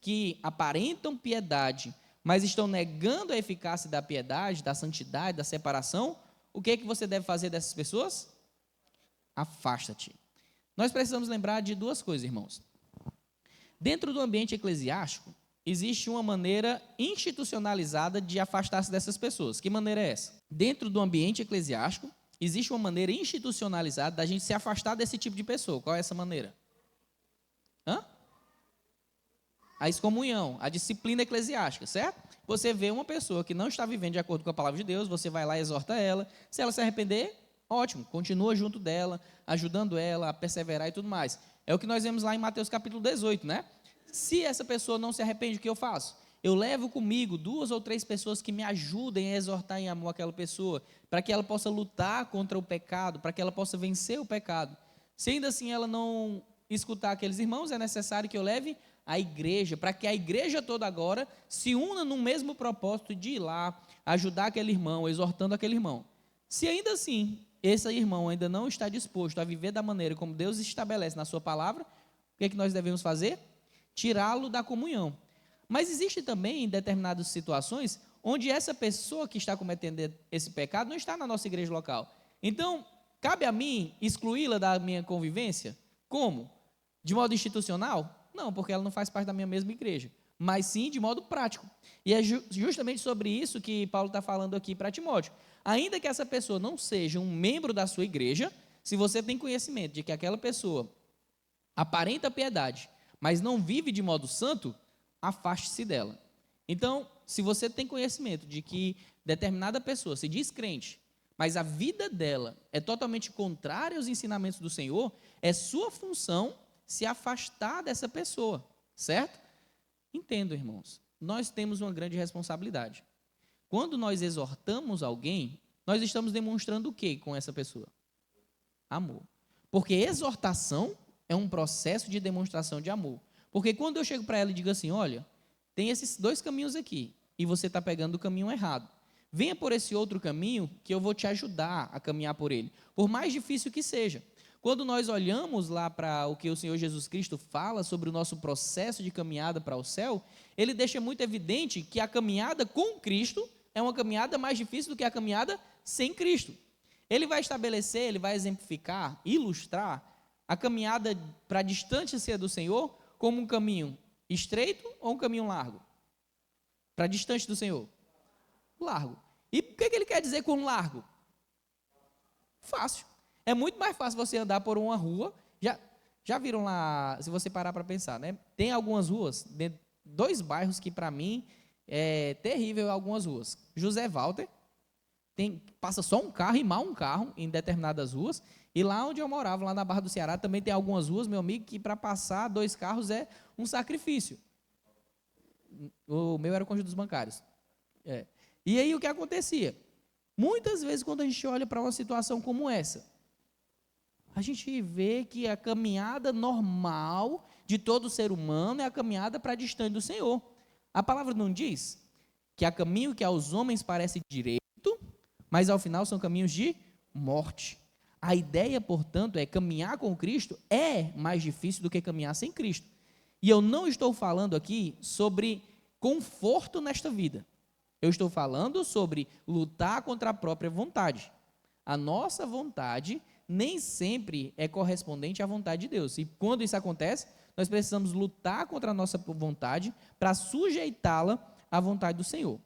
que aparentam piedade, mas estão negando a eficácia da piedade, da santidade, da separação, o que é que você deve fazer dessas pessoas? Afasta-te. Nós precisamos lembrar de duas coisas, irmãos. Dentro do ambiente eclesiástico, existe uma maneira institucionalizada de afastar-se dessas pessoas. Que maneira é essa? Dentro do ambiente eclesiástico, existe uma maneira institucionalizada da gente se afastar desse tipo de pessoa. Qual é essa maneira? A excomunhão, a disciplina eclesiástica, certo? Você vê uma pessoa que não está vivendo de acordo com a palavra de Deus, você vai lá e exorta ela. Se ela se arrepender, ótimo, continua junto dela, ajudando ela a perseverar e tudo mais. É o que nós vemos lá em Mateus capítulo 18, né? Se essa pessoa não se arrepende, o que eu faço? Eu levo comigo 2 ou 3 pessoas que me ajudem a exortar em amor aquela pessoa, para que ela possa lutar contra o pecado, para que ela possa vencer o pecado. Se ainda assim ela não escutar aqueles irmãos, é necessário que eu leve a igreja, para que a igreja toda agora se una no mesmo propósito de ir lá, ajudar aquele irmão, exortando aquele irmão. Se ainda assim, esse irmão ainda não está disposto a viver da maneira como Deus estabelece na sua palavra, o que é que nós devemos fazer? Tirá-lo da comunhão. Mas existe também, em determinadas situações, onde essa pessoa que está cometendo esse pecado não está na nossa igreja local. Então, cabe a mim excluí-la da minha convivência? Como? De modo institucional? Não, porque ela não faz parte da minha mesma igreja, mas sim de modo prático. E é justamente sobre isso que Paulo está falando aqui para Timóteo. Ainda que essa pessoa não seja um membro da sua igreja, se você tem conhecimento de que aquela pessoa aparenta piedade, mas não vive de modo santo, afaste-se dela. Então, se você tem conhecimento de que determinada pessoa se diz crente, mas a vida dela é totalmente contrária aos ensinamentos do Senhor, é sua função se afastar dessa pessoa, certo? Entendo, irmãos, nós temos uma grande responsabilidade. Quando nós exortamos alguém, nós estamos demonstrando o que com essa pessoa? Amor. Porque exortação é um processo de demonstração de amor. Porque quando eu chego para ela e digo assim, olha, tem esses 2 caminhos aqui, e você está pegando o caminho errado. Venha por esse outro caminho que eu vou te ajudar a caminhar por ele, por mais difícil que seja. Quando nós olhamos lá para o que o Senhor Jesus Cristo fala sobre o nosso processo de caminhada para o céu, ele deixa muito evidente que a caminhada com Cristo é uma caminhada mais difícil do que a caminhada sem Cristo. Ele vai estabelecer, ele vai exemplificar, ilustrar a caminhada para a distância do Senhor como um caminho estreito ou um caminho largo? Para distante do Senhor? Largo. E o que ele quer dizer com largo? Fácil. É muito mais fácil você andar por uma rua. Já viram lá, se você parar para pensar, né? Tem algumas ruas, 2 bairros que para mim é terrível algumas ruas. José Walter, passa só um carro e mal um carro em determinadas ruas. E lá onde eu morava, lá na Barra do Ceará, também tem algumas ruas, meu amigo, que para passar 2 carros é um sacrifício. O meu era o Cônjuge dos Bancários. E aí o que acontecia? Muitas vezes quando a gente olha para uma situação como essa, a gente vê que a caminhada normal de todo ser humano é a caminhada para distante do Senhor. A palavra não diz que há caminho que aos homens parece direito, mas ao final são caminhos de morte. A ideia, portanto, é caminhar com Cristo é mais difícil do que caminhar sem Cristo. E eu não estou falando aqui sobre conforto nesta vida. Eu estou falando sobre lutar contra a própria vontade. A nossa vontade nem sempre é correspondente à vontade de Deus. E quando isso acontece, nós precisamos lutar contra a nossa vontade para sujeitá-la à vontade do Senhor.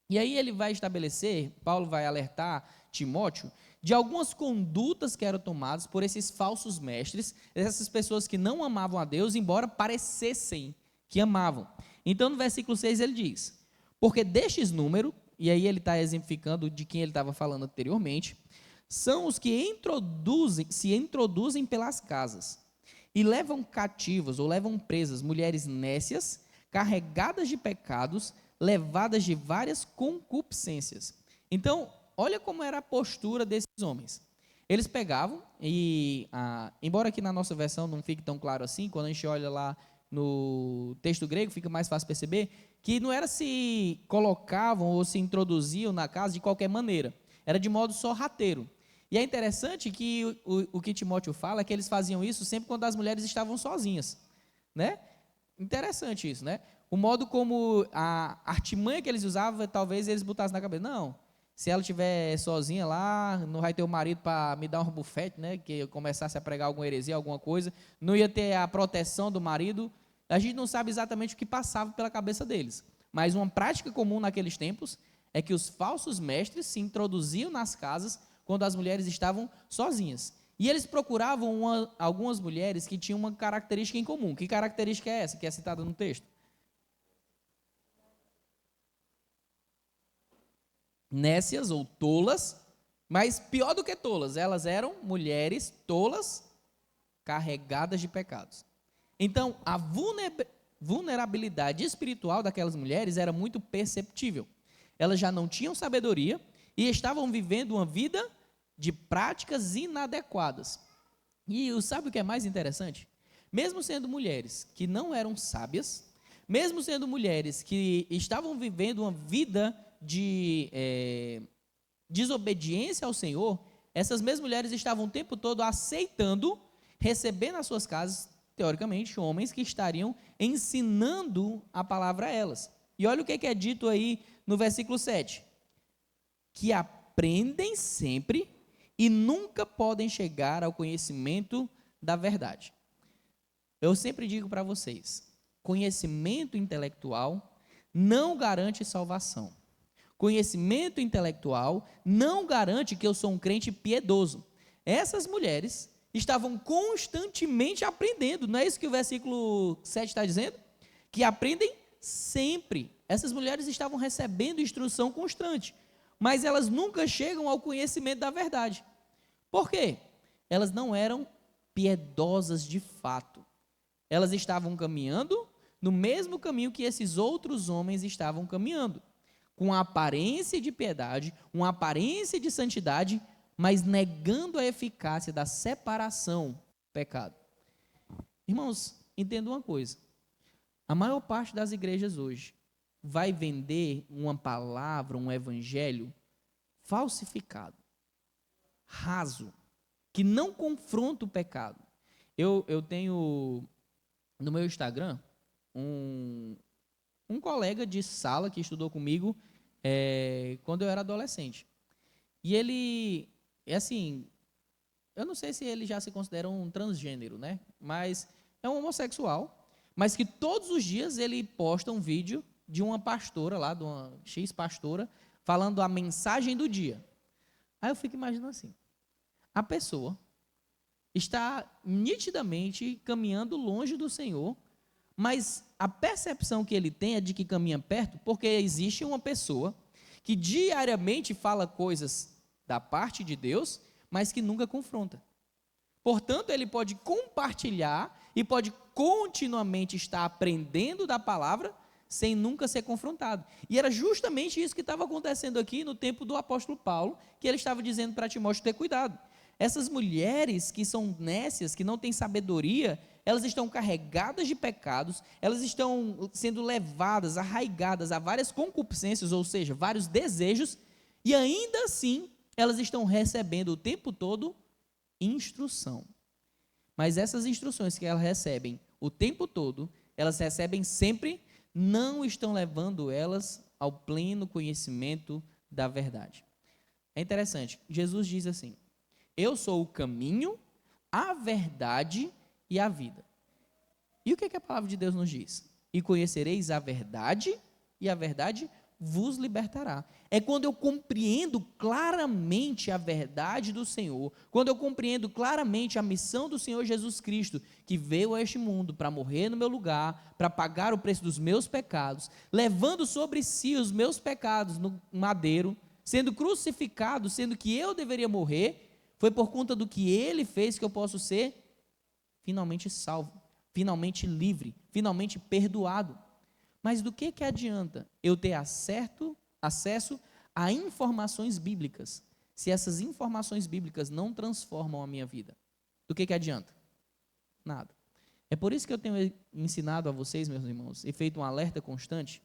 E aí ele vai estabelecer, Paulo vai alertar Timóteo, de algumas condutas que eram tomadas por esses falsos mestres, essas pessoas que não amavam a Deus, embora parecessem que amavam. Então no versículo 6 ele diz, porque destes números, e aí ele está exemplificando de quem ele estava falando anteriormente, são os que se introduzem pelas casas e levam cativas ou levam presas mulheres nécias, carregadas de pecados, levadas de várias concupiscências. Então, olha como era a postura desses homens. Eles pegavam e, embora aqui na nossa versão não fique tão claro assim, quando a gente olha lá no texto grego, fica mais fácil perceber, que não era se colocavam ou se introduziam na casa de qualquer maneira, era de modo sorrateiro. E é interessante que o que Timóteo fala é que eles faziam isso sempre quando as mulheres estavam sozinhas, né? Interessante isso, né? O modo como a artimanha que eles usavam, talvez eles botassem na cabeça. Não, se ela estiver sozinha lá, não vai ter o marido para me dar um bufete, né? Que eu começasse a pregar alguma heresia, alguma coisa, não ia ter a proteção do marido. A gente não sabe exatamente o que passava pela cabeça deles. Mas uma prática comum naqueles tempos é que os falsos mestres se introduziam nas casas quando as mulheres estavam sozinhas. E eles procuravam algumas mulheres que tinham uma característica em comum. Que característica é essa que é citada no texto? Nécias ou tolas, mas pior do que tolas, elas eram mulheres tolas carregadas de pecados. Então, a vulnerabilidade espiritual daquelas mulheres era muito perceptível. Elas já não tinham sabedoria e estavam vivendo uma vida de práticas inadequadas. E sabe o que é mais interessante? Mesmo sendo mulheres que não eram sábias, mesmo sendo mulheres que estavam vivendo uma vida de desobediência ao Senhor, essas mesmas mulheres estavam o tempo todo aceitando receber nas suas casas, teoricamente, homens que estariam ensinando a palavra a elas. E olha o que é dito aí no versículo 7. Que aprendem sempre e nunca podem chegar ao conhecimento da verdade. Eu sempre digo para vocês, conhecimento intelectual não garante salvação. Conhecimento intelectual não garante que eu sou um crente piedoso. Essas mulheres estavam constantemente aprendendo, não é isso que o versículo 7 está dizendo? Que aprendem sempre. Essas mulheres estavam recebendo instrução constante, mas elas nunca chegam ao conhecimento da verdade. Por quê? Elas não eram piedosas de fato. Elas estavam caminhando no mesmo caminho que esses outros homens estavam caminhando, com a aparência de piedade, uma aparência de santidade, mas negando a eficácia da separação do pecado. Irmãos, entenda uma coisa. A maior parte das igrejas hoje vai vender uma palavra, um evangelho falsificado, raso, que não confronta o pecado. Eu tenho no meu Instagram um colega de sala que estudou comigo quando eu era adolescente. E ele, assim, eu não sei se ele já se considera um transgênero, né? Mas é um homossexual, mas que todos os dias ele posta um vídeo de uma pastora lá, de uma X pastora, falando a mensagem do dia. Aí eu fico imaginando assim, a pessoa está nitidamente caminhando longe do Senhor, mas a percepção que ele tem é de que caminha perto, porque existe uma pessoa que diariamente fala coisas da parte de Deus, mas que nunca confronta. Portanto, ele pode compartilhar e pode continuamente estar aprendendo da palavra sem nunca ser confrontado. E era justamente isso que estava acontecendo aqui no tempo do apóstolo Paulo, que ele estava dizendo para Timóteo ter cuidado. Essas mulheres que são nécias, que não têm sabedoria, elas estão carregadas de pecados, elas estão sendo levadas, arraigadas a várias concupiscências, ou seja, vários desejos, e ainda assim elas estão recebendo o tempo todo instrução. Mas essas instruções que elas recebem o tempo todo, elas recebem sempre, não estão levando elas ao pleno conhecimento da verdade. É interessante, Jesus diz assim: eu sou o caminho, a verdade e a vida. E o que a palavra de Deus nos diz? E conhecereis a verdade, e a verdade vos libertará. É quando eu compreendo claramente a verdade do Senhor, quando eu compreendo claramente a missão do Senhor Jesus Cristo, que veio a este mundo para morrer no meu lugar, para pagar o preço dos meus pecados, levando sobre si os meus pecados no madeiro, sendo crucificado, sendo que eu deveria morrer. Foi por conta do que ele fez que eu posso ser finalmente salvo, finalmente livre, finalmente perdoado. Mas do que adianta eu ter acesso a informações bíblicas, se essas informações bíblicas não transformam a minha vida? Do que adianta? Nada. É por isso que eu tenho ensinado a vocês, meus irmãos, e feito um alerta constante,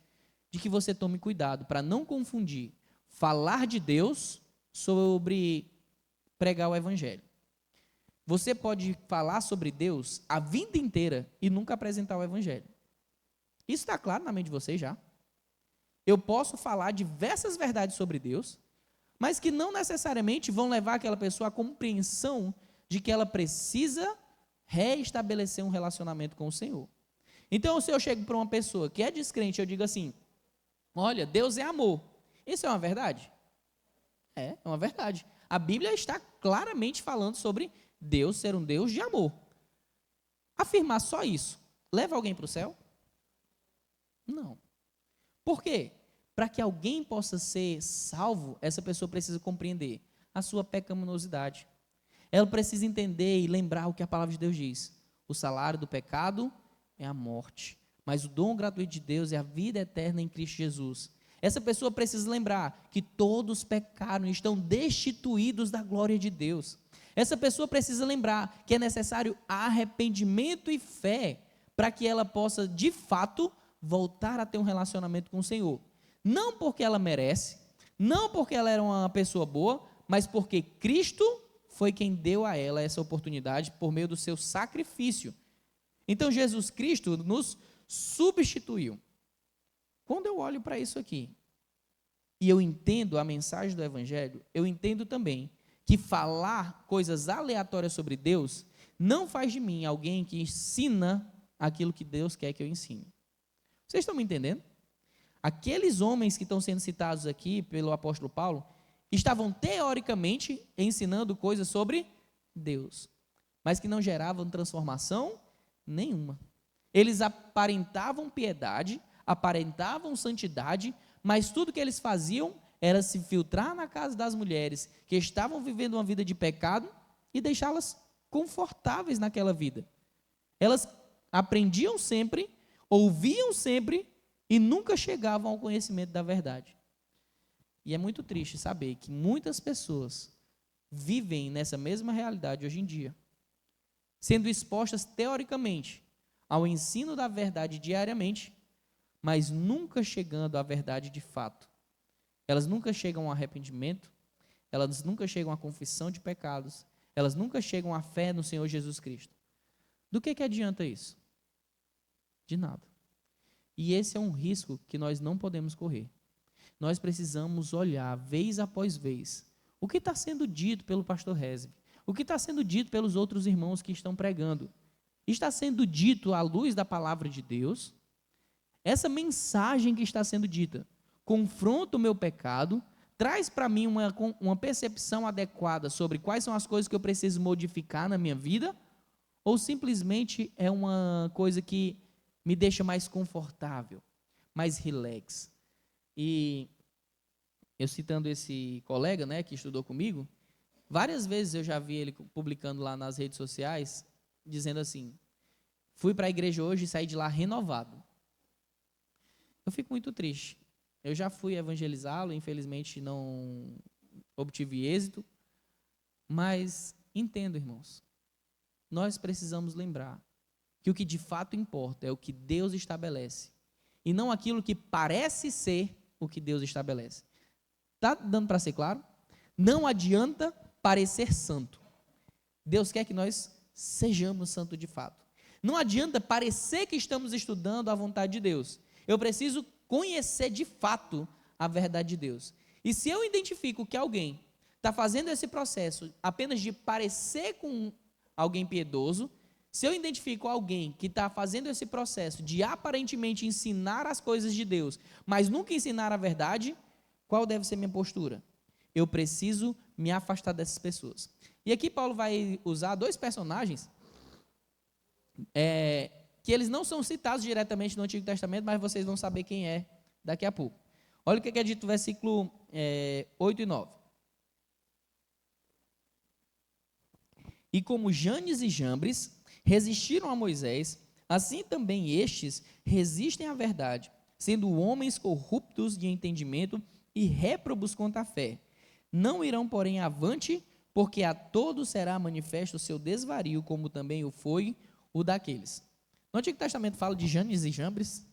de que você tome cuidado para não confundir falar de Deus sobre pregar o evangelho. Você pode falar sobre Deus a vida inteira e nunca apresentar o evangelho. Isso está claro na mente de vocês já? Eu posso falar diversas verdades sobre Deus, mas que não necessariamente vão levar aquela pessoa à compreensão de que ela precisa reestabelecer um relacionamento com o Senhor. Então, se eu chego para uma pessoa que é descrente, eu digo assim: olha, Deus é amor. Isso é uma verdade? É uma verdade. A Bíblia está claramente falando sobre Deus ser um Deus de amor. Afirmar só isso leva alguém para o céu? Não. Por quê? Para que alguém possa ser salvo, essa pessoa precisa compreender a sua pecaminosidade. Ela precisa entender e lembrar o que a palavra de Deus diz. O salário do pecado é a morte, mas o dom gratuito de Deus é a vida eterna em Cristo Jesus. Essa pessoa precisa lembrar que todos pecaram e estão destituídos da glória de Deus. Essa pessoa precisa lembrar que é necessário arrependimento e fé para que ela possa, de fato, voltar a ter um relacionamento com o Senhor. Não porque ela merece, não porque ela era uma pessoa boa, mas porque Cristo foi quem deu a ela essa oportunidade por meio do seu sacrifício. Então, Jesus Cristo nos substituiu. Quando eu olho para isso aqui, e eu entendo a mensagem do Evangelho, eu entendo também que falar coisas aleatórias sobre Deus não faz de mim alguém que ensina aquilo que Deus quer que eu ensine. Vocês estão me entendendo? Aqueles homens que estão sendo citados aqui pelo apóstolo Paulo estavam teoricamente ensinando coisas sobre Deus, mas que não geravam transformação nenhuma. Eles aparentavam piedade, aparentavam santidade, mas tudo que eles faziam era se filtrar na casa das mulheres que estavam vivendo uma vida de pecado e deixá-las confortáveis naquela vida. Elas aprendiam sempre, ouviam sempre e nunca chegavam ao conhecimento da verdade. E é muito triste saber que muitas pessoas vivem nessa mesma realidade hoje em dia, sendo expostas teoricamente ao ensino da verdade diariamente, mas nunca chegando à verdade de fato. Elas nunca chegam ao arrependimento, elas nunca chegam à confissão de pecados, elas nunca chegam à fé no Senhor Jesus Cristo. Do que adianta isso? De nada. E esse é um risco que nós não podemos correr. Nós precisamos olhar, vez após vez, o que está sendo dito pelo pastor Resve, o que está sendo dito pelos outros irmãos que estão pregando. Está sendo dito à luz da palavra de Deus? Essa mensagem que está sendo dita confronta o meu pecado, traz para mim uma percepção adequada sobre quais são as coisas que eu preciso modificar na minha vida, ou simplesmente é uma coisa que me deixa mais confortável, mais relax. E eu citando esse colega, né, que estudou comigo, várias vezes eu já vi ele publicando lá nas redes sociais, dizendo assim: fui para a igreja hoje e saí de lá renovado. Eu fico muito triste. Eu já fui evangelizá-lo, infelizmente não obtive êxito, mas entendo, irmãos, nós precisamos lembrar que o que de fato importa é o que Deus estabelece, e não aquilo que parece ser o que Deus estabelece. Está dando para ser claro? Não adianta parecer santo. Deus quer que nós sejamos santos de fato. Não adianta parecer que estamos estudando a vontade de Deus. Eu preciso conhecer de fato a verdade de Deus. E se eu identifico que alguém está fazendo esse processo apenas de parecer com alguém piedoso, se eu identifico alguém que está fazendo esse processo de aparentemente ensinar as coisas de Deus, mas nunca ensinar a verdade, qual deve ser minha postura? Eu preciso me afastar dessas pessoas. E aqui Paulo vai usar dois personagens que eles não são citados diretamente no Antigo Testamento, mas vocês vão saber quem é daqui a pouco. Olha o que é dito no versículo 8 e 9. E como Janes e Jambres resistiram a Moisés, assim também estes resistem à verdade, sendo homens corruptos de entendimento e réprobos quanto à fé. Não irão, porém, avante, porque a todos será manifesto o seu desvario, como também o foi o daqueles. No Antigo Testamento fala de Janes e Jambres?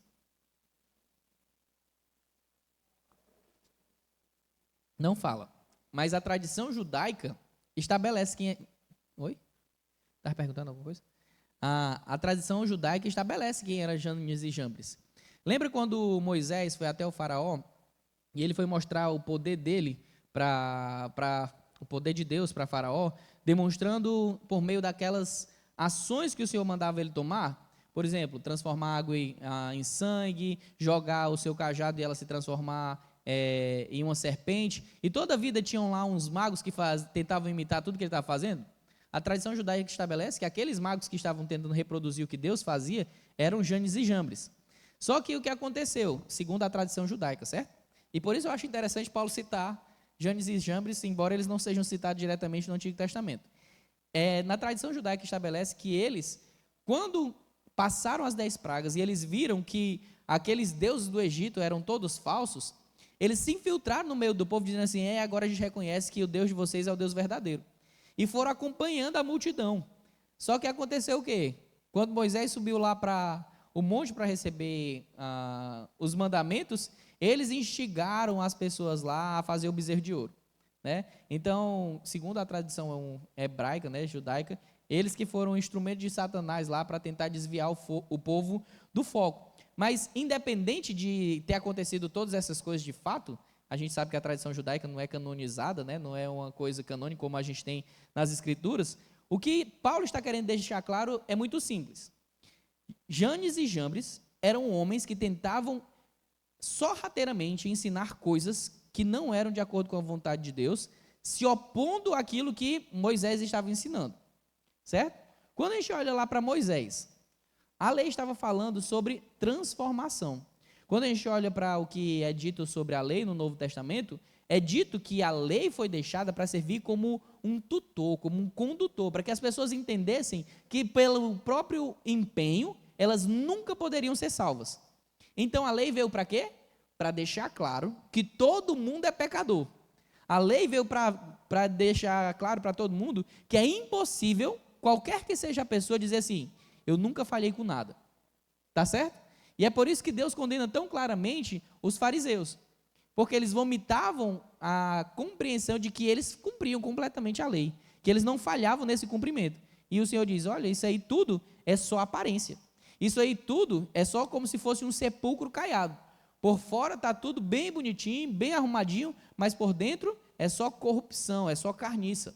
Não fala. Mas a tradição judaica estabelece quem é... Oi? Estava perguntando alguma coisa? A tradição judaica estabelece quem era Janes e Jambres. Lembra quando Moisés foi até o faraó e ele foi mostrar o poder dele o poder de Deus para faraó, demonstrando por meio daquelas ações que o Senhor mandava ele tomar? Por exemplo, transformar água em sangue, jogar o seu cajado e ela se transformar em uma serpente. E toda a vida tinham lá uns magos que tentavam imitar tudo que ele estava fazendo. A tradição judaica estabelece que aqueles magos que estavam tentando reproduzir o que Deus fazia eram Janes e Jambres. Só que o que aconteceu, segundo a tradição judaica, certo? E por isso eu acho interessante Paulo citar Janes e Jambres, embora eles não sejam citados diretamente no Antigo Testamento. Na tradição judaica estabelece que eles, quando passaram as 10 pragas e eles viram que aqueles deuses do Egito eram todos falsos, eles se infiltraram no meio do povo dizendo assim, agora a gente reconhece que o Deus de vocês é o Deus verdadeiro. E foram acompanhando a multidão. Só que aconteceu o quê? Quando Moisés subiu lá para o monte para receber os mandamentos, eles instigaram as pessoas lá a fazer o bezerro de ouro, né? Então, segundo a tradição hebraica, né, judaica, eles que foram instrumento de Satanás lá para tentar desviar o povo do foco. Mas, independente de ter acontecido todas essas coisas de fato, a gente sabe que a tradição judaica não é canonizada, né, não é uma coisa canônica como a gente tem nas Escrituras. O que Paulo está querendo deixar claro é muito simples. Janes e Jambres eram homens que tentavam sorrateiramente ensinar coisas que não eram de acordo com a vontade de Deus, se opondo àquilo que Moisés estava ensinando, certo? Quando a gente olha lá para Moisés, a lei estava falando sobre transformação. Quando a gente olha para o que é dito sobre a lei no Novo Testamento, é dito que a lei foi deixada para servir como um tutor, como um condutor, para que as pessoas entendessem que pelo próprio empenho, elas nunca poderiam ser salvas. Então a lei veio para quê? Para deixar claro que todo mundo é pecador. A lei veio para deixar claro para todo mundo que é impossível, qualquer que seja a pessoa, dizer assim, eu nunca falhei com nada. Tá certo? E é por isso que Deus condena tão claramente os fariseus. Porque eles vomitavam a compreensão de que eles cumpriam completamente a lei. Que eles não falhavam nesse cumprimento. E o Senhor diz, olha, isso aí tudo é só aparência. Isso aí tudo é só como se fosse um sepulcro caiado. Por fora está tudo bem bonitinho, bem arrumadinho, mas por dentro é só corrupção, é só carniça.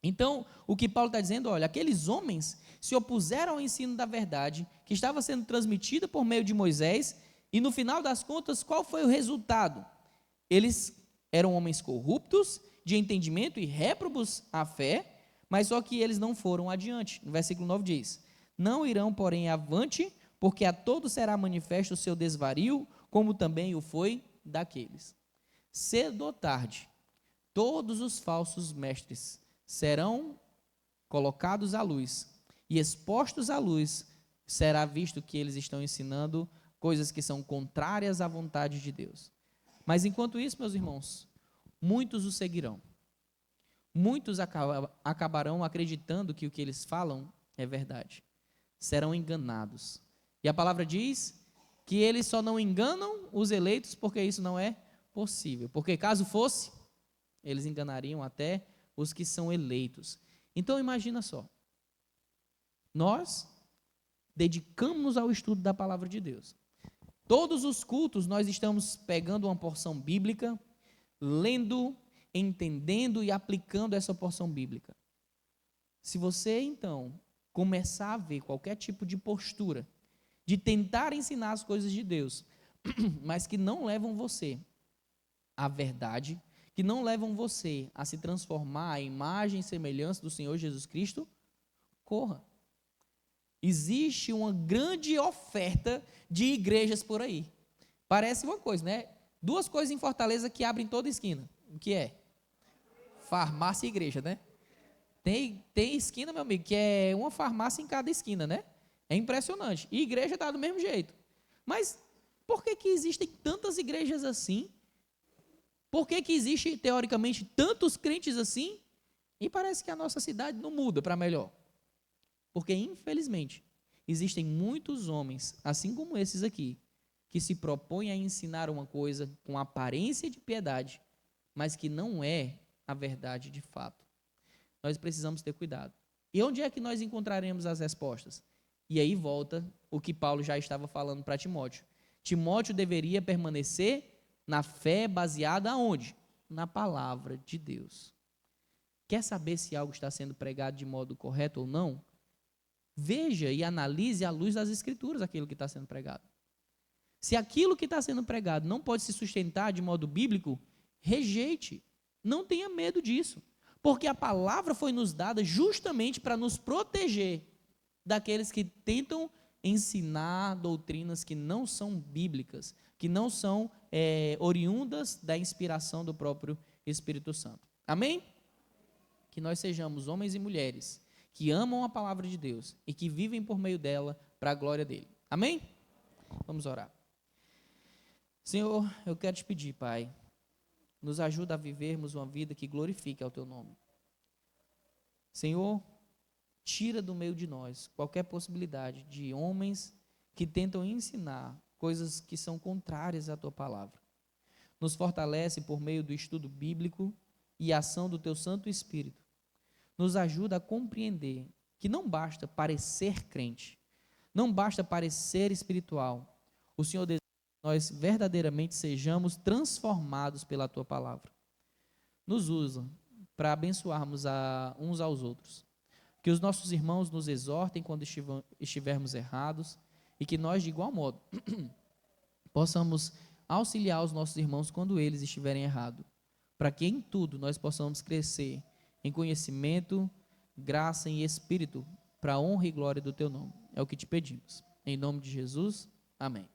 Então, o que Paulo está dizendo, olha, aqueles homens se opuseram ao ensino da verdade, que estava sendo transmitida por meio de Moisés, e no final das contas, qual foi o resultado? Eles eram homens corruptos, de entendimento e réprobos à fé, mas só que eles não foram adiante. No versículo 9 diz, não irão, porém, avante, porque a todos será manifesto o seu desvario, como também o foi daqueles. Cedo ou tarde, todos os falsos mestres serão colocados à luz, e expostos à luz, será visto que eles estão ensinando coisas que são contrárias à vontade de Deus. Mas enquanto isso, meus irmãos, muitos o seguirão. Muitos acabarão acreditando que o que eles falam é verdade. Serão enganados. E a palavra diz que eles só não enganam os eleitos porque isso não é possível. Porque caso fosse, eles enganariam até os que são eleitos. Então imagina só. Nós dedicamos-nos ao estudo da palavra de Deus. Todos os cultos nós estamos pegando uma porção bíblica, lendo, entendendo e aplicando essa porção bíblica. Se você então começar a ver qualquer tipo de postura de tentar ensinar as coisas de Deus, mas que não levam você à verdade, que não levam você a se transformar à imagem e semelhança do Senhor Jesus Cristo, corra. Existe uma grande oferta de igrejas por aí. Parece uma coisa, né? Duas coisas em Fortaleza que abrem toda esquina. O que é? Farmácia e igreja, né? Tem esquina, meu amigo, que é uma farmácia em cada esquina, né? É impressionante. E igreja está do mesmo jeito. Mas por que existem tantas igrejas assim? Por que existem, teoricamente, tantos crentes assim? E parece que a nossa cidade não muda para melhor. Porque, infelizmente, existem muitos homens, assim como esses aqui, que se propõem a ensinar uma coisa com aparência de piedade, mas que não é a verdade de fato. Nós precisamos ter cuidado. E onde é que nós encontraremos as respostas? E aí volta o que Paulo já estava falando para Timóteo, Timóteo deveria permanecer na fé baseada aonde? Na palavra de Deus. Quer saber se algo está sendo pregado de modo correto ou não? Veja e analise à luz das Escrituras aquilo que está sendo pregado. Se aquilo que está sendo pregado não pode se sustentar de modo bíblico, rejeite. Não tenha medo disso. Porque a palavra foi nos dada justamente para nos proteger daqueles que tentam ensinar doutrinas que não são bíblicas, que não são oriundas da inspiração do próprio Espírito Santo. Amém? Que nós sejamos homens e mulheres que amam a palavra de Deus e que vivem por meio dela para a glória dele. Amém? Vamos orar. Senhor, eu quero te pedir, Pai, nos ajuda a vivermos uma vida que glorifique ao teu nome. Senhor, tira do meio de nós qualquer possibilidade de homens que tentam ensinar coisas que são contrárias à tua palavra. Nos fortalece por meio do estudo bíblico e ação do teu Santo Espírito. Nos ajuda a compreender que não basta parecer crente, não basta parecer espiritual. O Senhor deseja que nós verdadeiramente sejamos transformados pela tua palavra. Nos usa para abençoarmos uns aos outros. Que os nossos irmãos nos exortem quando estivermos errados e que nós, de igual modo, possamos auxiliar os nossos irmãos quando eles estiverem errados, para que em tudo nós possamos crescer em conhecimento, graça e espírito, para a honra e glória do teu nome. É o que te pedimos. Em nome de Jesus, amém.